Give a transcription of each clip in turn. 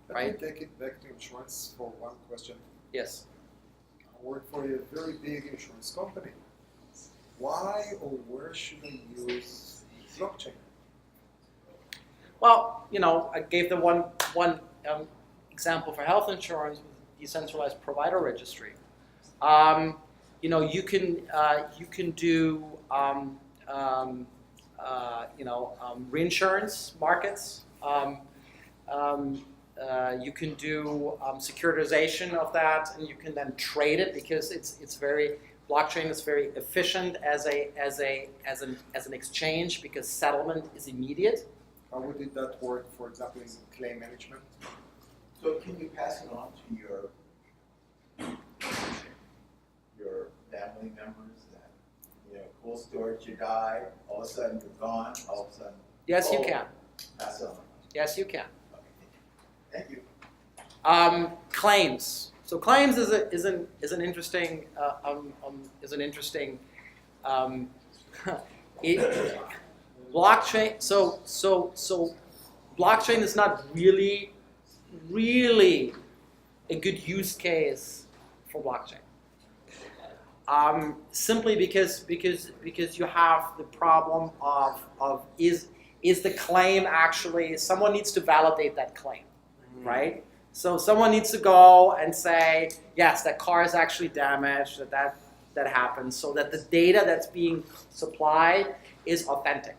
right? Let me take it back to insurance for one question. Yes. I work for a very big insurance company. Why or where should I use blockchain? Well, I gave the one example for health insurance with decentralized provider registry. You can do reinsurance markets. You can do securitization of that, and you can then trade it because blockchain is very efficient as an exchange because settlement is immediate. How would that work, for example, in claim management? So can you pass it on to your family members that, cool story, you die, all of a sudden you're gone, all of a sudden. Yes, you can. Pass it on. Yes, you can. Thank you. Claims. So claims is an interesting blockchain. So blockchain is not really a good use case for blockchain. Simply because you have the problem of is the claim actually, someone needs to validate that claim, right? So someone needs to go and say, yes, that car is actually damaged, that happened, so that the data that's being supplied is authentic,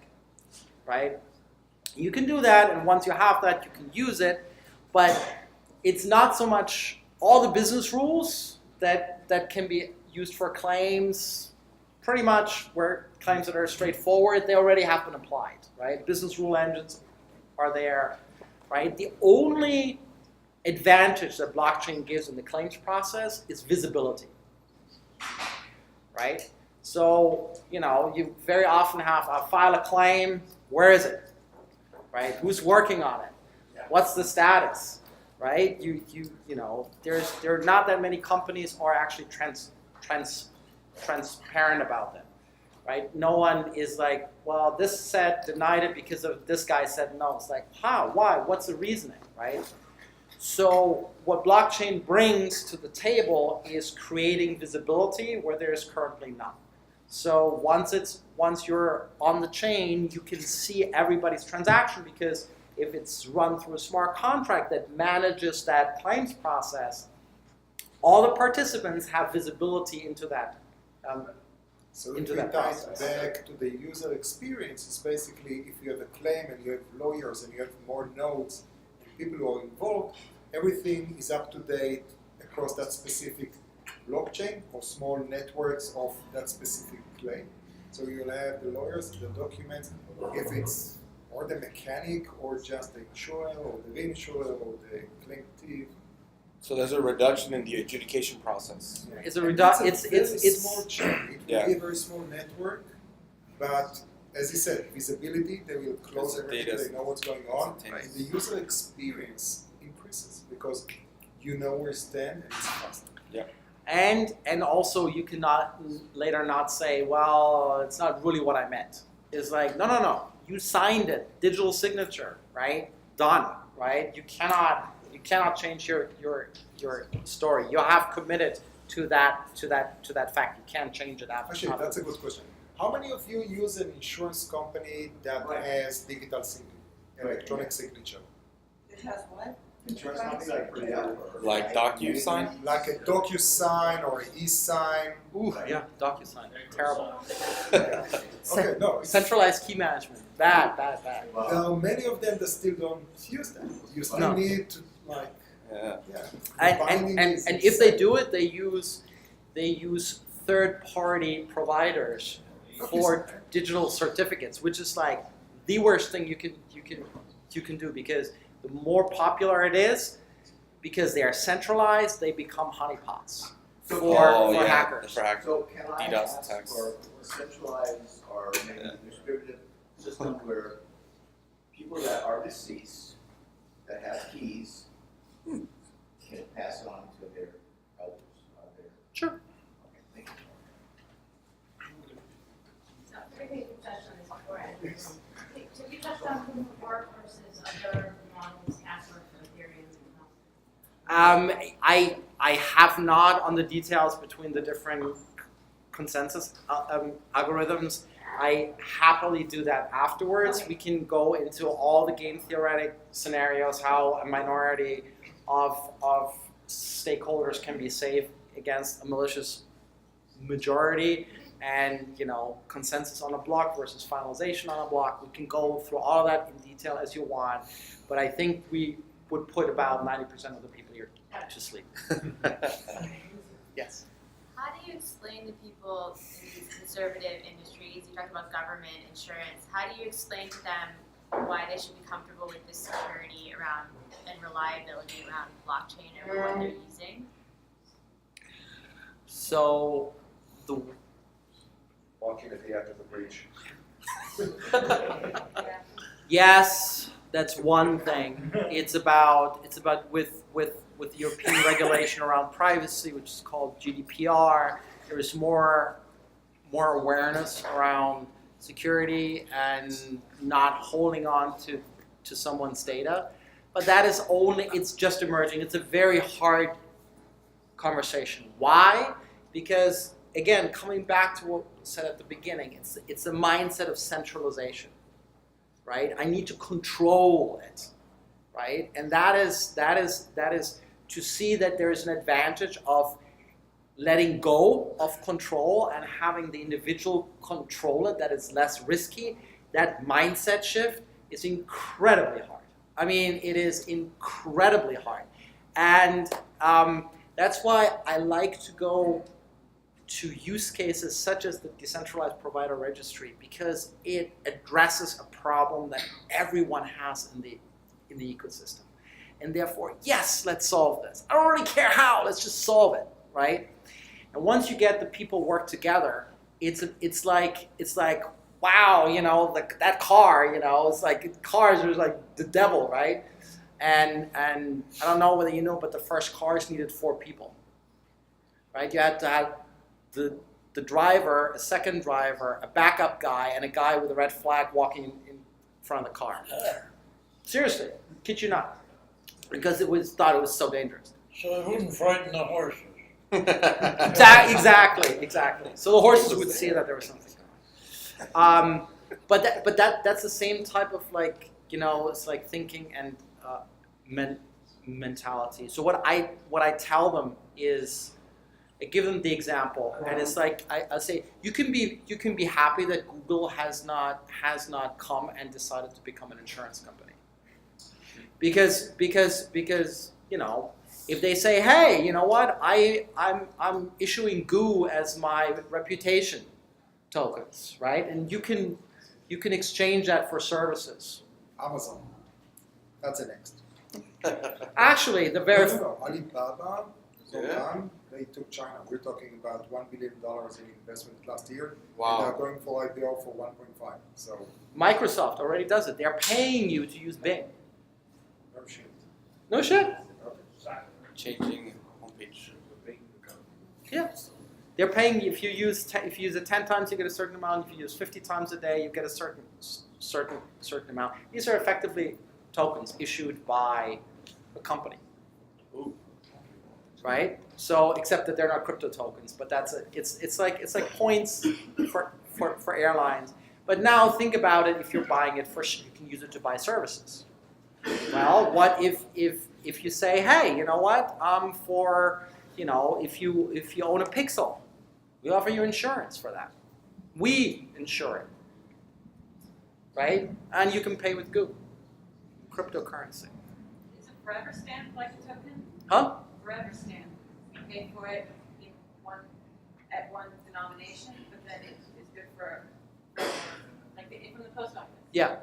right? You can do that, and once you have that, you can use it, but it's not so much all the business rules that can be used for claims. Pretty much where claims that are straightforward, they already have been applied, right? Business rule engines are there, right? The only advantage that blockchain gives in the claims process is visibility, right? So, you very often have file a claim, where is it, right? Who's working on it? What's the status, right? There are not that many companies are actually transparent about them, right? No one is like, well, this said denied it because of this guy said no. It's like, how, why, what's the reasoning, right? So what blockchain brings to the table is creating visibility where there is currently none. So once you're on the chain, you can see everybody's transaction because if it's run through a smart contract that manages that claims process, all the participants have visibility into that. So if we tie back to the user experience, it's basically if you have a claim and you have lawyers and you have more nodes and people who are involved, everything is up to date across that specific blockchain or small networks of that specific claim. So you'll have the lawyers, the documents, if it's or the mechanic or just the insurer or the reinsurer or the plaintiff. So there's a reduction in the adjudication process. Yeah. It's a reduction. It's small chain. It will be a very small network, but as you said, visibility. They will close everything. They know what's going on, and the user experience increases because you know where you stand and it's fast. Yeah. And also you cannot later not say, well, it's not really what I meant. It's like, no. You signed it, digital signature, right? Done, right? You cannot change your story. You have committed to that fact. You can't change it after. Actually, that's a good question. How many of you use an insurance company that has digital electronic signature? It has what? Insurance company like for example, Like DocuSign? Like a DocuSign or an e-sign? Ooh, yeah, DocuSign. Terrible. Okay, no. Centralized key management. Bad. Many of them that still don't use that. You still need to And if they do it, they use third-party providers for digital certificates, which is like the worst thing you can do because the more popular it is, because they are centralized, they become honeypots for hackers. So can I DDoS ask attacks. for a centralized or maybe distributed system where people that are deceased, that have keys, can pass it on to their elders? Sure. Okay, thank you. So, maybe you touched on this before. So we touched on proof of work versus other models, Casper for Ethereum and I have not on the details between the different consensus algorithms. I happily do that afterwards. We can go into all the game theoretic scenarios, how a minority of stakeholders can be safe against a malicious majority, and consensus on a block versus finalization on a block. We can go through all of that in detail as you want, but I think we would put about 90% of the people here to sleep. Yes. How do you explain to people in these conservative industries, you talked about government, insurance, how do you explain to them why they should be comfortable with the security around and reliability around blockchain and what they're using? So, Walking at the end of the breach. yes, that's one thing. It's about with European regulation around privacy, which is called GDPR. There is more awareness around security and not holding on to someone's data. But that is it's just emerging. It's a very hard conversation. Why? Because, again, coming back to what we said at the beginning, it's a mindset of centralization, right? I need to control it, right? And that is to see that there is an advantage of letting go of control and having the individual control it, that is less risky. That mindset shift is incredibly hard. I mean, it is incredibly hard. And that's why I like to go to use cases such as the decentralized provider registry, because it addresses a problem that everyone has in the ecosystem. And therefore, yes, let's solve this. I don't really care how, let's just solve it, right? And once you get the people work together, it's like wow, that car, it's like cars are like the devil, right? And I don't know whether you know, but the first cars needed 4 people, right? You had to have the driver, a second driver, a backup guy, and a guy with a red flag walking in front of the car. Seriously, kid you not, because thought it was so dangerous. So it wouldn't frighten the horses. Exactly. So the horses would see that there was something going on. But that's the same type of it's like thinking and mentality. So what I tell them is, I give them the example, and it's like I say you can be happy that Google has not come and decided to become an insurance company, because if they say, hey, you know what, I'm issuing Goo as my reputation tokens, right? And you can exchange that for services. Amazon. That's the next. Actually, the very Alibaba, Yeah. they took China. We're talking about $1 billion in investment last year. Wow. And they're going for IPO for 1.5. So Microsoft already does it. They're paying you to use Bing. no shit. No shit. Changing homepage. Yeah. They're paying you if you use it 10 times, you get a certain amount. If you use 50 times a day, you get a certain amount. These are effectively tokens issued by a company. Ooh. Right? So, except that they're not crypto tokens, but it's like points for airlines. But now think about it. If you're buying it first, you can use it to buy services. Well, what if you say, hey, you know what? If you own a Pixel, we offer you insurance for that. We insure it, right? And you can pay with Google, cryptocurrency. Is a forever stamp like a token? Huh? Forever stamp. You pay for it at one denomination, but then it is good for like from the post office. Yeah.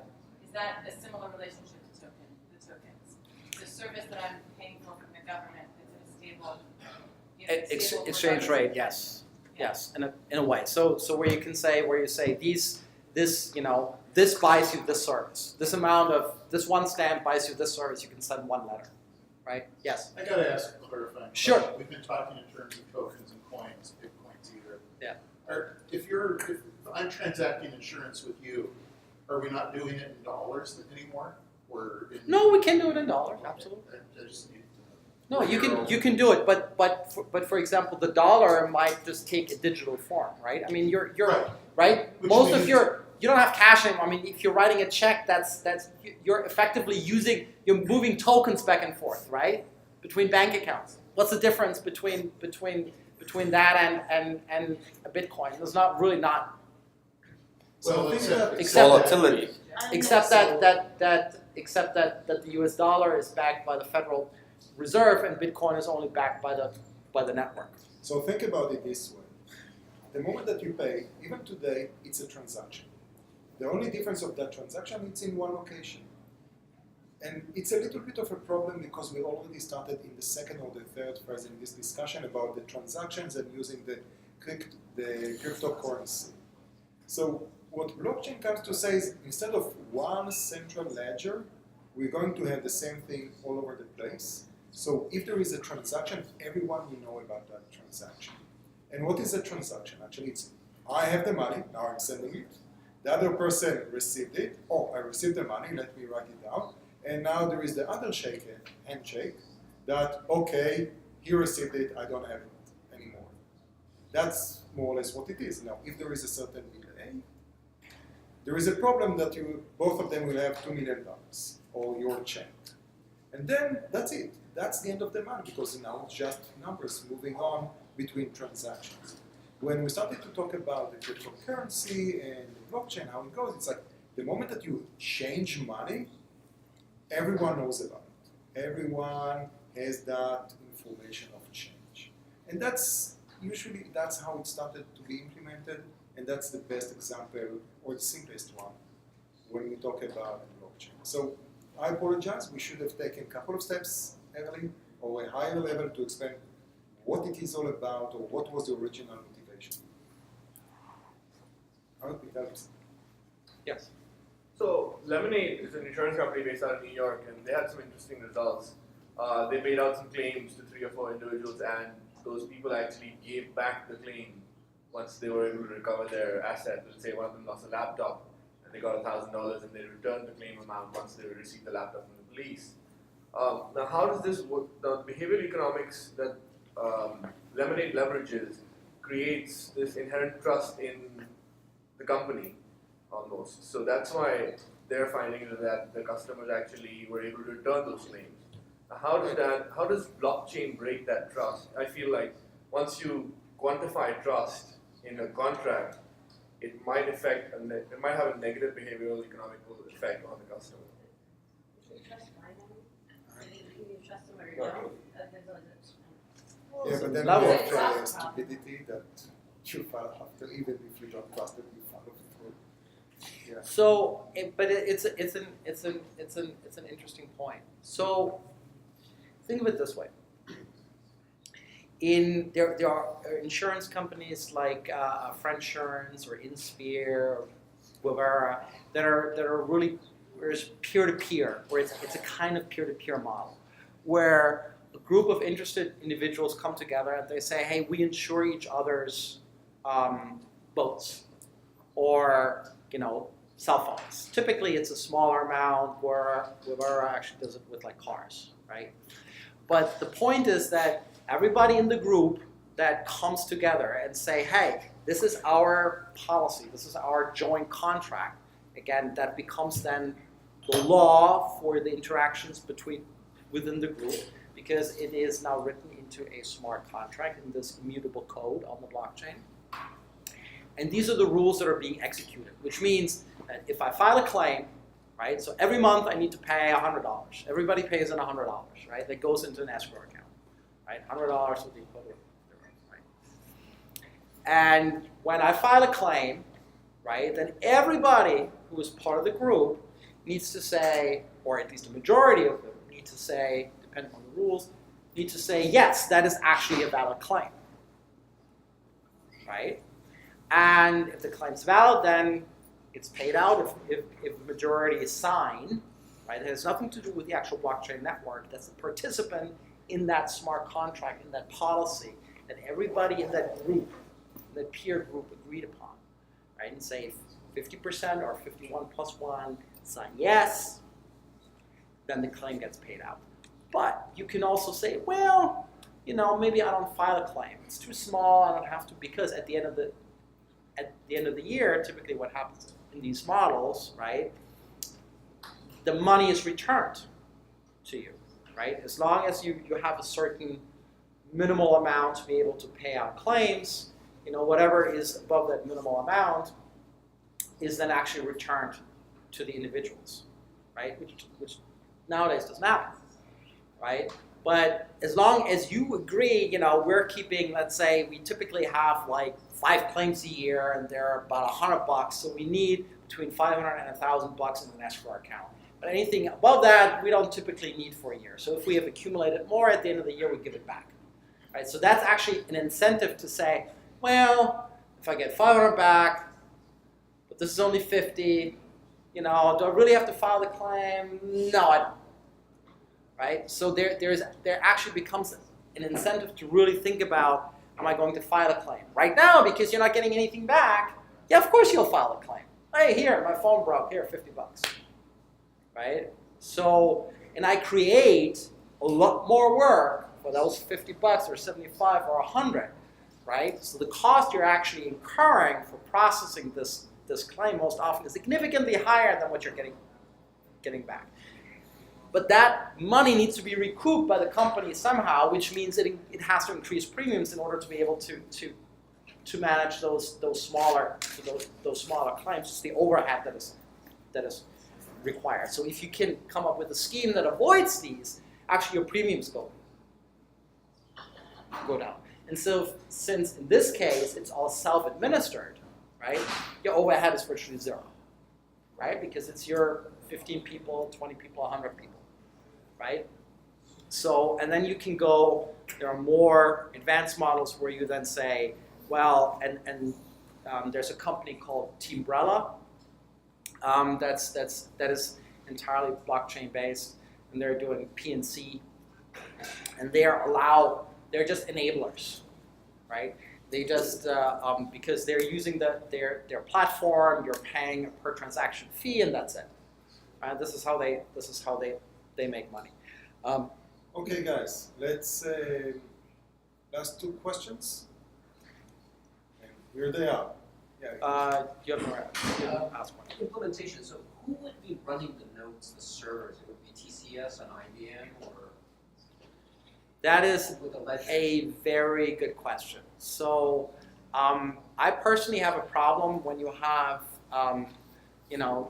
Is that a similar relationship to the tokens? It's a service that I'm paying for from the government. It's a stable. Stable Exchange rate, yes. Yes, in a way. So where you say this buys you this service. This one stamp buys you this service. You can send one letter, right? Yes. I gotta ask a clarifying Sure. question. We've been talking in terms of tokens and coins, bitcoins either. Yeah. If I'm transacting insurance with you, are we not doing it in dollars anymore? No, we can do it in dollars. Absolutely. I just need to know. No, you can do it, but for example, the dollar might just take a digital form, right? I mean, you're right. Which Most of means- you don't have cash anymore. I mean, if you're writing a check, that's you're effectively you're moving tokens back and forth, right, between bank accounts. What's the difference between that and a Bitcoin? There's not. So I think that Except- Volatility. Except that the U.S. dollar is backed by the Federal Reserve and Bitcoin is only backed by the network. So think about it this way. The moment that you pay, even today, it's a transaction. The only difference of that transaction is in one location. And it's a little bit of a problem because we already started in the second or the third phase in this discussion about the transactions and using the cryptocurrency. So what blockchain comes to say is instead of one central ledger, we're going to have the same thing all over the place. So if there is a transaction, everyone will know about that transaction. And what is a transaction? Actually, it's I have the money, now I'm sending it. The other person received it. Oh, I received the money, let me write it down. And now there is the other handshake that, okay, he received it, I don't have it anymore. That's more or less what it is. Now, if there is a certain delay, there is a problem that both of them will have $2 million or your check. And then that's it. That's the end of the month because now it's just numbers moving on between transactions. When we started to talk about the cryptocurrency and the blockchain, how it goes, it's like the moment that you change money, everyone knows about it. Everyone has that information of change. And that's how it started to be implemented, and that's the best example or the simplest one when we talk about blockchain. So I apologize, we should have taken a couple of steps early or a higher level to explain what it is all about or what was the original motivation. I hope it helps. Yes. So Lemonade is an insurance company based out of New York, and they had some interesting results. They paid out some claims to 3 or 4 individuals, and those people actually gave back the claim once they were able to recover their asset. Let's say one of them lost a laptop, and they got $1,000, and they returned the claim amount once they received the laptop from the police. Now, how does this work? The behavioral economics that Lemonade leverages creates this inherent trust in the company, almost. So that's why they're finding that the customers actually were able to return those claims. Now, how does blockchain break that trust? I feel like once you quantify trust in a contract, it might have a negative behavioral economical effect on the customer. You trust you trust them or you don't. Yeah, but then level you of have trust. stupidity that you follow after, even if you don't trust it, you follow through. Yeah. So, it's an interesting point. So, think of it this way. There are insurance companies like Friendsurance or Inspire or Guevara that are really peer-to-peer, where it's a kind of peer-to-peer model, where a group of interested individuals come together and they say, hey, we insure each other's boats or cell phones. Typically, it's a smaller amount, where Guevara actually does it with like cars, right? But the point is that everybody in the group that comes together and say, hey, this is our policy, this is our joint contract. Again, that becomes then the law for the interactions within the group, because it is now written into a smart contract in this immutable code on the blockchain. And these are the rules that are being executed, which means that if I file a claim, right, so every month I need to pay $100. Everybody pays in $100, right? That goes into an escrow account, right? $100 with the equivalent, right? And when I file a claim, right, then everybody who is part of the group needs to say, or at least a majority of them need to say, depending on the rules, need to say, yes, that is actually a valid claim, right? And if the claim's valid, then it's paid out. If the majority is signed, right? It has nothing to do with the actual blockchain network. That's the participant in that smart contract, in that policy, that everybody in that group, that peer group agreed upon, right? And say 50% or 51 plus 1 sign yes, then the claim gets paid out. But you can also say, well, maybe I don't file a claim. It's too small. I don't have to, because at the end of the year, typically what happens in these models, right? The money is returned to you, right? As long as you have a certain minimal amount to be able to pay out claims, whatever is above that minimal amount is then actually returned to the individuals, right? Which nowadays doesn't happen, right? But as long as you agree, we're keeping, let's say, we typically have like 5 claims a year, and they're about $100, so we need between $500 and $1,000 in an escrow account. But anything above that, we don't typically need for a year. So if we have accumulated more at the end of the year, we give it back, right? So that's actually an incentive to say, well, if I get $500 back, but this is only $50, do I really have to file the claim? No, I don't. Right? So there actually becomes an incentive to really think about, am I going to file a claim? Right now, because you're not getting anything back, yeah, of course you'll file a claim. Hey, here, my phone broke, here, $50. Right? So, and I create a lot more work for those $50 or $75 or $100, right? So the cost you're actually incurring for processing this claim most often is significantly higher than what you're getting back. But that money needs to be recouped by the company somehow, which means it has to increase premiums in order to be able to manage those smaller claims. It's the overhead that is required. So if you can come up with a scheme that avoids these, actually your premiums go down. And so since in this case it's all self-administered, right, your overhead is virtually zero, right? Because it's your 15 people, 20 people, 100 people, right? So, and then you can go, there are more advanced models where you then say, well, and there's a company called Teambrella that is entirely blockchain based, and they're doing P&C, and they're just enablers, right? They just, because they're using their platform, you're paying a per transaction fee, and that's it. This is how they make money. Okay, guys, let's last 2 questions. And here they are. Yeah. You have more ask one. Implementation. So who would be running the nodes, the servers? It would be TCS and IBM, or that is with the ledger? a very good question. So I personally have a problem when you have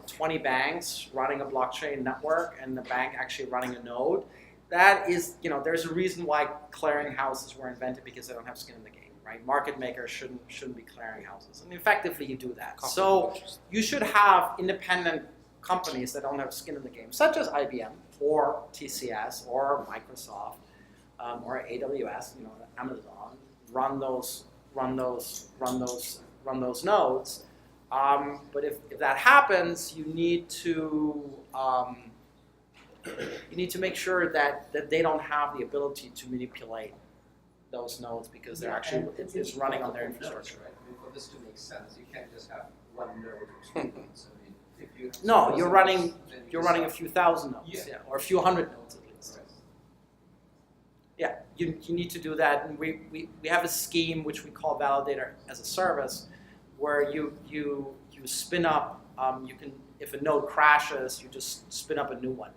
20 banks running a blockchain network and the bank actually running a node. That is, there's a reason why clearinghouses were invented, because they don't have skin in the game, right? Market makers shouldn't be clearinghouses, and effectively you do that. So you should have independent companies that don't have skin in the game, such as IBM or TCS or Microsoft or AWS, Amazon, run those nodes. But if that happens, you need to make sure that they don't have the ability to manipulate those nodes, because they're actually it's running on their infrastructure. Right? I mean, for this to make sense, you can't just have one node or 2 nodes. I mean, if you No, you're running then a few thousand nodes, or a few hundred nodes at least. Right. Yeah, you need to do that, and we have a scheme which we call Validator as a Service, where you spin up. You can, if a node crashes, you just spin up a new one,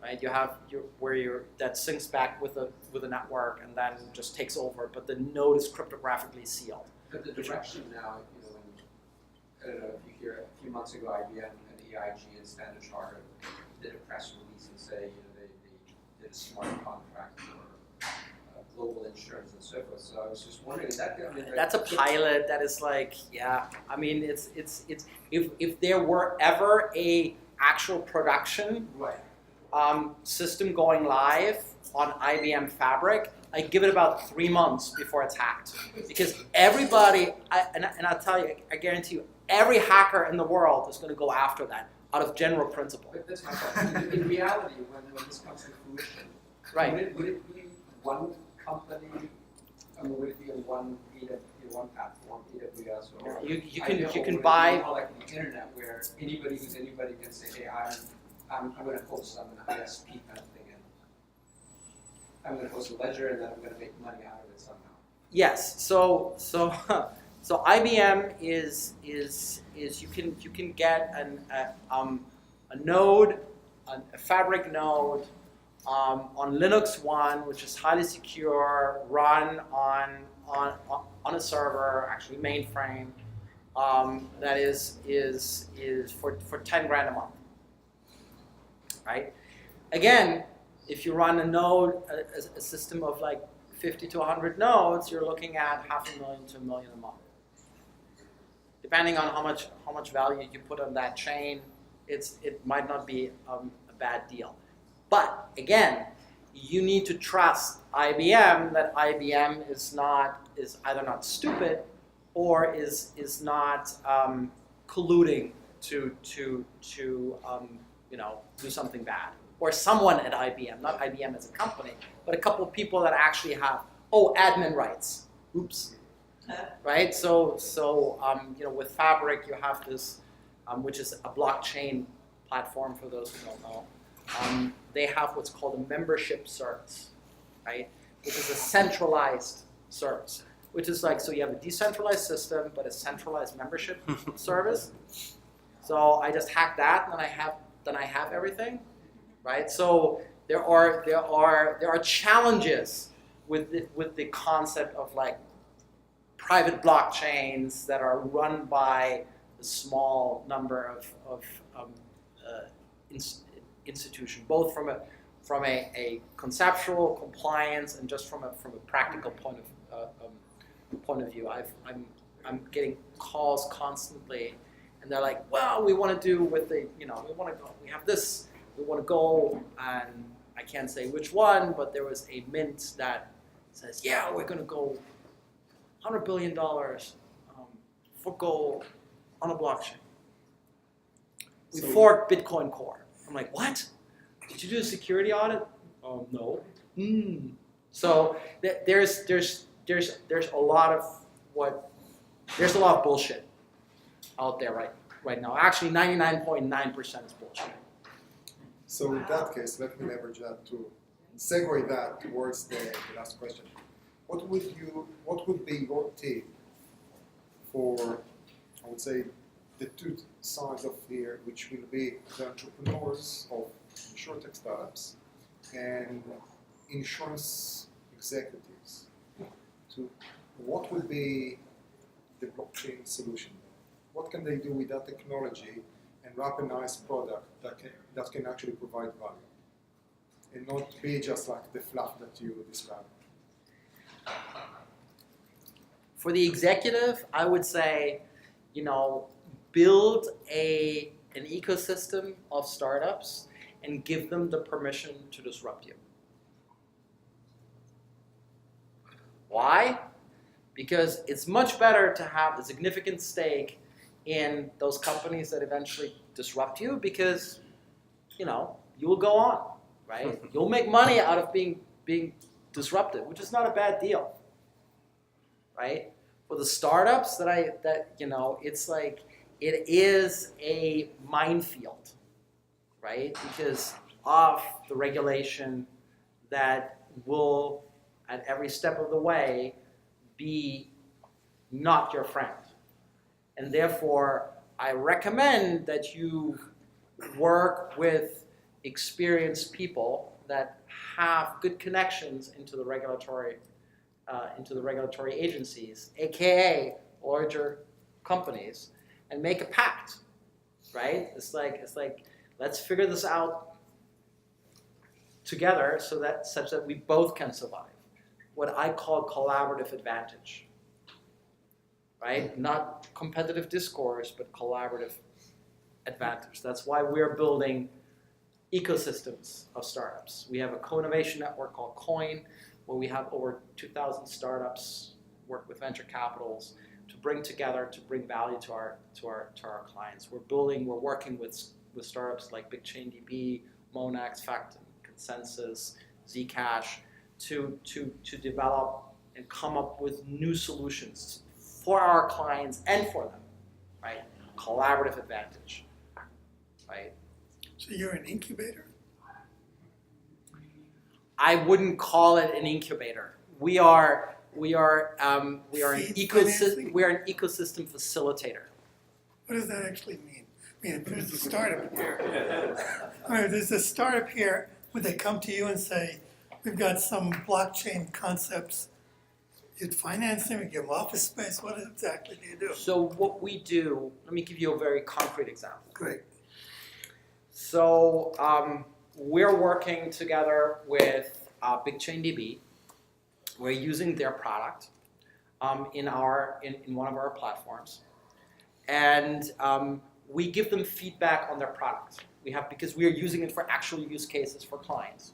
right? You have that syncs back with a network and then just takes over, but the node is cryptographically sealed. But the direction now, I don't know if you hear, a few months ago, IBM and EIG and Standard Chartered did a press release and say, they did a smart contract for global insurance and so forth. So I was just wondering, is that going to be That's a pilot. That is like, yeah. I mean, it's if there were ever a actual production system going live on IBM Fabric, I give it about 3 months before it's hacked, because everybody, and I'll tell you, I guarantee you, every hacker in the world is going to go after that out of general principle. But that's my point. In reality, when this comes to fruition, Right. would it be one company? I mean, would it be on one platform, AWS, or You can buy. more like the internet, where anybody can say, hey, I'm going to host, I'm an ISP kind of thing. I'm gonna host a ledger and then I'm gonna make money out of it somehow. Yes. So IBM is you can get a node, a Fabric node on Linux 1, which is highly secure, run on a server, actually mainframe. That is for 10 grand a month, right? Again, if you run a node, a system of like 50 to 100 nodes, you're looking at $500,000 to $1 million a month. Depending on how much value you put on that chain, it might not be a bad deal. But again, you need to trust IBM that IBM is either not stupid or is not colluding to do something bad. Or someone at IBM, not IBM as a company, but a couple of people that actually have admin rights. Oops. Right? So with Fabric you have this, which is a blockchain platform for those who don't know. They have what's called a membership service, right? Which is a centralized service, which is like, so you have a decentralized system, but a centralized membership service. So I just hack that, and then I have everything, right? So there are challenges with the concept of like private blockchains that are run by a small number of institution, both from a conceptual compliance and just from a practical point of view. I'm getting calls constantly, and they're like, well, we want to do with the, we want to go, we have this, we want to go, and I can't say which one, but there was a mint that says, yeah, we're going to go $100 billion for gold on a blockchain. We forked Bitcoin Core. I'm like, what? Did you do a security audit? No. So there's a lot of bullshit out there right now. Actually, 99.9% is bullshit. So in that case, let me leverage that to segue that towards the last question. What would be your tip for, I would say, the two sides of here, which will be the entrepreneurs of InsurTech startups and insurance executives, to what would be the blockchain solution? What can they do with that technology and wrap a nice product that can actually provide value and not be just like the fluff that you described? For the executive, I would say, build an ecosystem of startups and give them the permission to disrupt you. Why? Because it's much better to have a significant stake in those companies that eventually disrupt you, because you will go on, right? You'll make money out of being disrupted, which is not a bad deal, right? For the startups it's like, it is a minefield, right? Because of the regulation that will, at every step of the way, be not your friend. And therefore, I recommend that you work with experienced people that have good connections into the regulatory agencies, aka larger companies, and make a pact, right? It's like let's figure this out together such that we both can survive. What I call collaborative advantage, right? Not competitive discourse, but collaborative advantage. That's why we're building ecosystems of startups. We have a co-innovation network called Coin, where we have over 2,000 startups work with venture capitals to bring together, to bring value to our clients. We're working with startups like BigChainDB, Monex, Factum, Consensus, Zcash, to develop and come up with new solutions for our clients and for them, right? Collaborative advantage, right? So you're an incubator? I wouldn't call it an incubator. We are an ecosystem facilitator. What does that actually mean? I mean, if there's a startup here. All right, there's a startup here. Would they come to you and say, we've got some blockchain concepts? You'd finance them, you give them office space. What exactly do you do? So what we do, let me give you a very concrete example. Great. So we're working together with BigchainDB. We're using their product in one of our platforms, and we give them feedback on their product. Because we are using it for actual use cases for clients,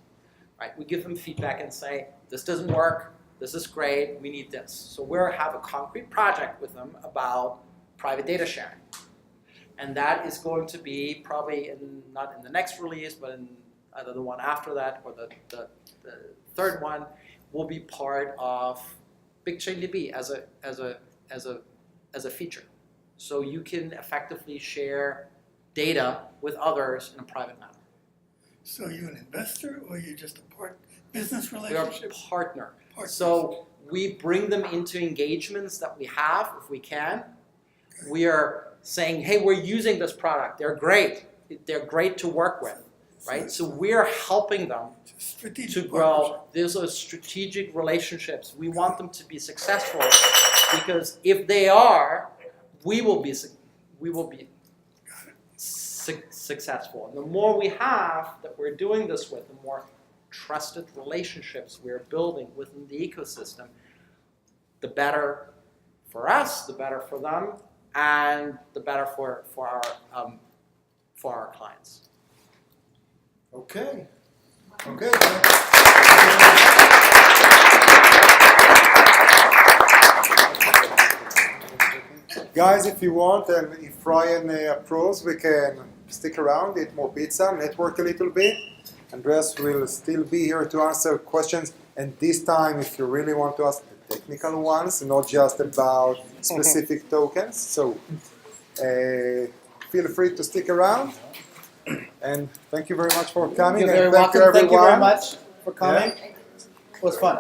right? We give them feedback and say, this doesn't work, this is great, we need this. So we have a concrete project with them about private data sharing. And that is going to be probably not in the next release, but in either the one after that or the third one will be part of BigchainDB as a feature. So you can effectively share data with others in a private manner. So are you an investor or are you just a business We are relationship? a partner. So we bring them into engagements that we have, if we can. We are saying, hey, we're using this product. They're great. They're great to work with, right? So we're helping them to grow. These are strategic relationships. We want them to be successful because if they are, we will be successful. And the more we have that we're doing this with, the more trusted relationships we're building within the ecosystem, the better for us, the better for them, and the better for our clients. Okay. Okay. Guys, if you want, and if Ryan approves, we can stick around, eat more pizza, network a little bit. Andreas will still be here to answer questions. And this time, if you really want to ask the technical ones, not just about specific tokens. So feel free to stick around. And thank you very much for coming. You're very and welcome. thank you, Thank you very everyone. much for coming. Yeah. It was fun.